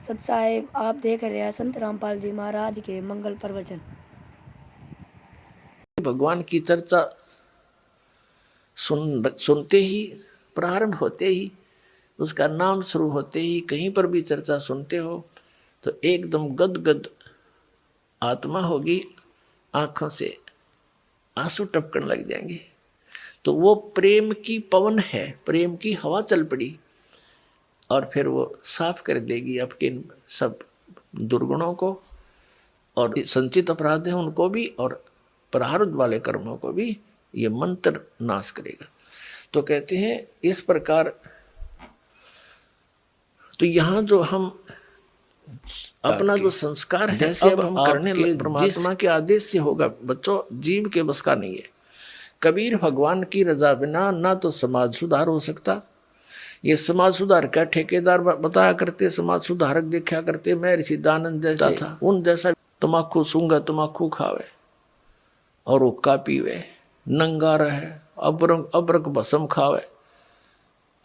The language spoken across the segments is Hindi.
सत साहेब, आप देख रहे हैं संत रामपाल जी महाराज के मंगल प्रवचन। भगवान की चर्चा सुनते ही, प्रारंभ होते ही, उसका नाम शुरू होते ही, कहीं पर भी चर्चा सुनते हो तो एकदम गदगद आत्मा होगी, आंखों से आंसू टपकने लग जाएंगे। तो वो प्रेम की पवन है, प्रेम की हवा चल पड़ी और फिर वो साफ कर देगी आपके सब दुर्गुणों को और संचित अपराध हैं उनको भी, और प्रारब्ध वाले कर्मों को भी ये मंत्र नाश करेगा। तो कहते हैं इस प्रकार। तो यहाँ जो हम अपना जो संस्कार है जैसे अब हम करने लगे परमात्मा के आदेश से होगा बच्चों, जीव के बस का नहीं है। कबीर भगवान की रजा बिना ना तो समाज सुधार हो सकता। ये समाज सुधार का ठेकेदार बताया करते, समाज सुधारक देखा करते, मैं ऋषि दानंद जैसा था, उन जैसा तमाकू सूंगा तमाकू खावे और हुक्का पीवे, नंगा रहे, अबरक भस्म खावे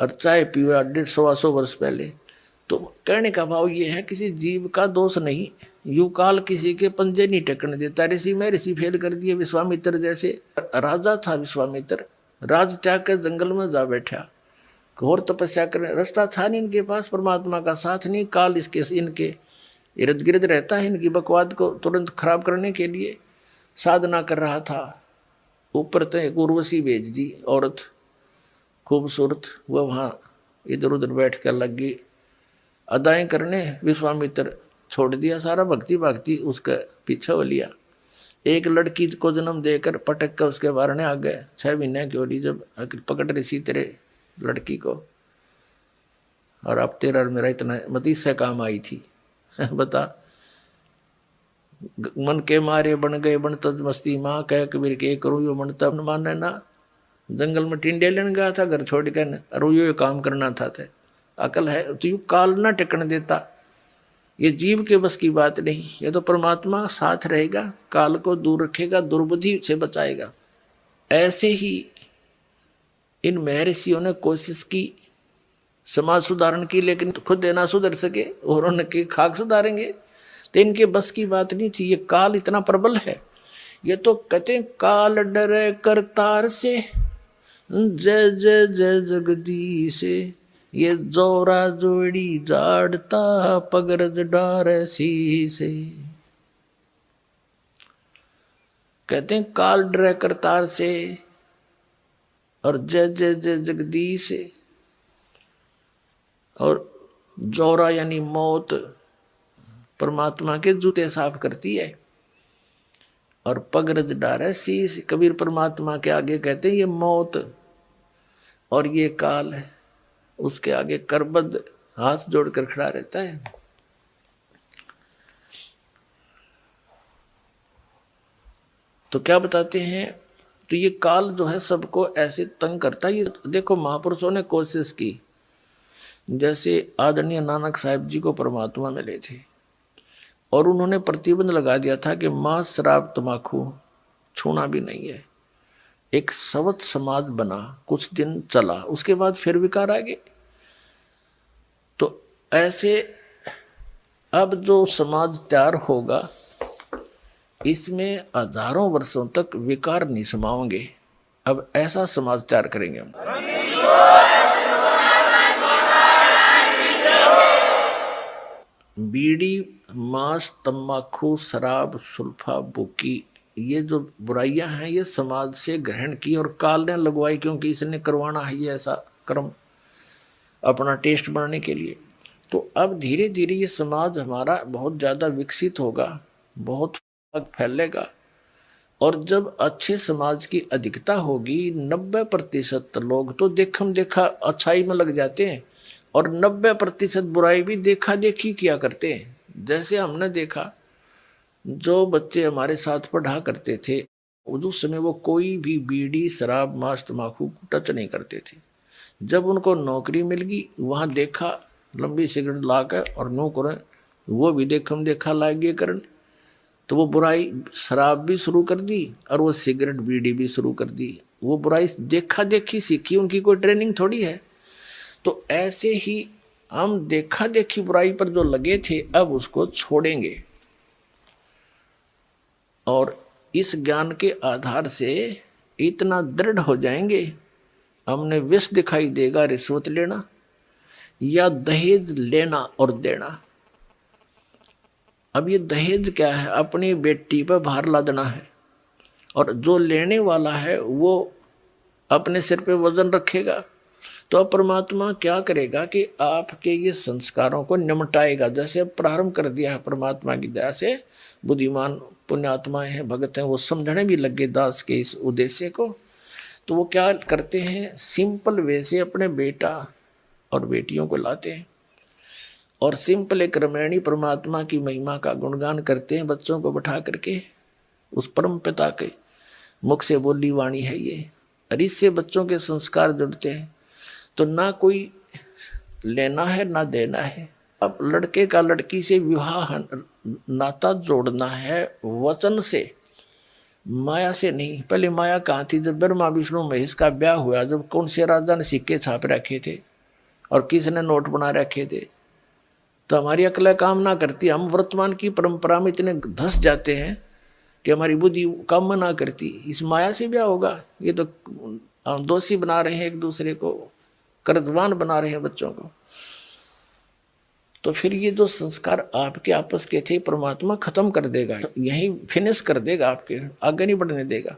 और चाय पीवे 150-100 वर्ष पहले। तो कहने का भाव ये है किसी जीव का दोष नहीं, यू काल किसी के पंजे नहीं टकने देता। ऋषि में ऋषि फेल कर दिए, विश्वामित्र जैसे राजा था विश्वामित्र, राज त्याग कर जंगल में जा बैठा, घोर तपस्या करने, रास्ता था नहीं इनके पास, परमात्मा का साथ नहीं, काल इसके इनके इर्द गिर्द रहता है, इनकी बकवाद को तुरंत खराब करने के लिए साधना कर रहा था। ऊपर तो एक उर्वशी भेज दी औरत खूबसूरत, वह वहाँ इधर उधर बैठ कर लग गई अदाएं करने। विश्वामित्र छोड़ दिया सारा भक्ति भक्ति, उसका पीछा हो लिया। एक लड़की को जन्म देकर पटक कर उसके बारने आ गए। 6 महीने की होली जब पकड़ रही सी तेरे लड़की को, और अब तेरा और मेरा इतना मत इससे काम आई थी बता। मन के मारे बन गए बन तज मस्ती माँ, कह कबीर के करूँ यो मन तब माने ना। जंगल में टिंडे लेने गया था घर छोड़ कर, और यो काम करना था। अकल है तो यू काल ना टिकने देता। ये जीव के बस की बात नहीं, ये तो परमात्मा साथ रहेगा, काल को दूर रखेगा, दुर्बुद्धि से बचाएगा। ऐसे ही इन महर्षियों ने कोशिश की समाज सुधारण की, लेकिन खुद ना सुधर सके और उनके खाक सुधारेंगे तो इनके बस की बात नहीं थी। ये काल इतना प्रबल है। ये तो कहते हैं काल डरे करतार से, जय जय जय जगदीश से, ये जोरा जोड़ी जाड़ता पगरज डार सी से। कहते हैं काल डरे करतार से और जय जय जय जगदीश से, और जोरा यानी मौत परमात्मा के जूते साफ करती है, और पगरज डारे शीश, कबीर परमात्मा के आगे कहते हैं ये मौत और ये काल है, उसके आगे करबद्ध हाथ जोड़कर खड़ा रहता है। तो क्या बताते हैं, तो ये काल जो है सबको ऐसे तंग करता है। ये देखो महापुरुषों ने कोशिश की, जैसे आदरणीय नानक साहिब जी को परमात्मा मिले थे और उन्होंने प्रतिबंध लगा दिया था कि मांस शराब तमाकू छूना भी नहीं है। एक सवत समाज बना, कुछ दिन चला, उसके बाद फिर विकार आ गए। तो ऐसे अब जो समाज तैयार होगा इसमें हजारों वर्षों तक विकार नहीं समाओगे। अब ऐसा समाज तैयार करेंगे हम। बीड़ी, मांस, तम्बाकू, शराब, सुल्फा, बुकी, ये जो बुराइयां हैं ये समाज से ग्रहण की और काल ने लगवाई, क्योंकि इसने करवाना है ये ऐसा कर्म अपना टेस्ट बनाने के लिए। तो अब धीरे धीरे ये समाज हमारा बहुत ज़्यादा विकसित होगा, बहुत फैलेगा, और जब अच्छे समाज की अधिकता होगी 90% लोग तो देखम देखा अच्छाई में लग जाते हैं और 90% बुराई भी देखा देखी किया करते हैं। जैसे हमने देखा जो बच्चे हमारे साथ पढ़ा करते थे उस समय वो कोई भी बीड़ी शराब मांस तम्बाकू टच नहीं करते थे। जब उनको नौकरी मिल गई वहाँ देखा लंबी सिगरेट ला कर और नो करें, वो भी देखम देखा लागे करन, तो वो बुराई शराब भी शुरू कर दी और वो सिगरेट बीड़ी भी शुरू कर दी। वो बुराई देखा देखी सीखी, उनकी कोई ट्रेनिंग थोड़ी है। तो ऐसे ही हम देखा देखी बुराई पर जो लगे थे अब उसको छोड़ेंगे और इस ज्ञान के आधार से इतना दृढ़ हो जाएंगे, हमने विष दिखाई देगा रिश्वत लेना या दहेज लेना और देना। अब ये दहेज क्या है? अपनी बेटी पर भार लादना है और जो लेने वाला है वो अपने सिर पे वजन रखेगा। तो परमात्मा क्या करेगा कि आपके ये संस्कारों को निमटाएगा। जैसे प्रारंभ कर दिया है परमात्मा की दया से, बुद्धिमान पुण्यात्माएं हैं, भगत हैं, वो समझने भी लगे दास के इस उद्देश्य को। तो वो क्या करते हैं, सिंपल वे से अपने बेटा और बेटियों को लाते हैं और सिंपल एक रामायणी परमात्मा की महिमा का गुणगान करते हैं बच्चों को बैठा करके। उस परम पिता के मुख से बोली वाणी है ये, और इससे बच्चों के संस्कार जुड़ते हैं। तो ना कोई लेना है ना देना है। अब लड़के का लड़की से विवाह नाता जोड़ना है वचन से, माया से नहीं। पहले माया कहाँ थी? जब ब्रह्मा विष्णु महेश का ब्याह हुआ, जब कौन से राजा ने सिक्के छाप रखे थे और किसने नोट बना रखे थे, तो हमारी अक्ल काम ना करती। हम वर्तमान की परंपरा में इतने धस जाते हैं कि हमारी बुद्धि काम ना करती। इस माया से ब्याह होगा? ये तो हम दोषी बना रहे हैं, एक दूसरे को कर्जवान बना रहे हैं बच्चों को। तो फिर ये जो संस्कार आपके आपस के थे परमात्मा खत्म कर देगा, यही फिनिश कर देगा, आपके आगे नहीं बढ़ने देगा।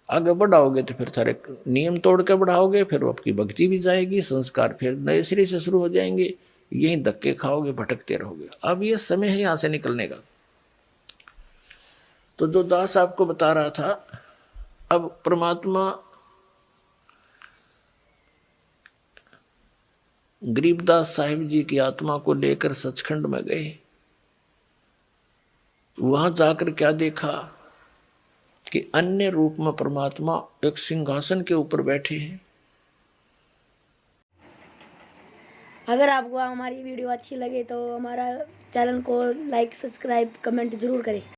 आगे बढ़ाओगे तो फिर सारे नियम तोड़ के बढ़ाओगे, फिर आपकी भक्ति भी जाएगी, संस्कार फिर नए सिरे से शुरू हो जाएंगे, यही धक्के खाओगे, भटकते रहोगे। अब ये समय है यहाँ से निकलने का। तो जो दास आपको बता रहा था, अब परमात्मा गरीबदास साहिब जी की आत्मा को लेकर सचखंड में गए। वहां जाकर क्या देखा कि अन्य रूप में परमात्मा एक सिंहासन के ऊपर बैठे हैं। अगर आपको हमारी वीडियो अच्छी लगे तो हमारा चैनल को लाइक, सब्सक्राइब, कमेंट जरूर करें।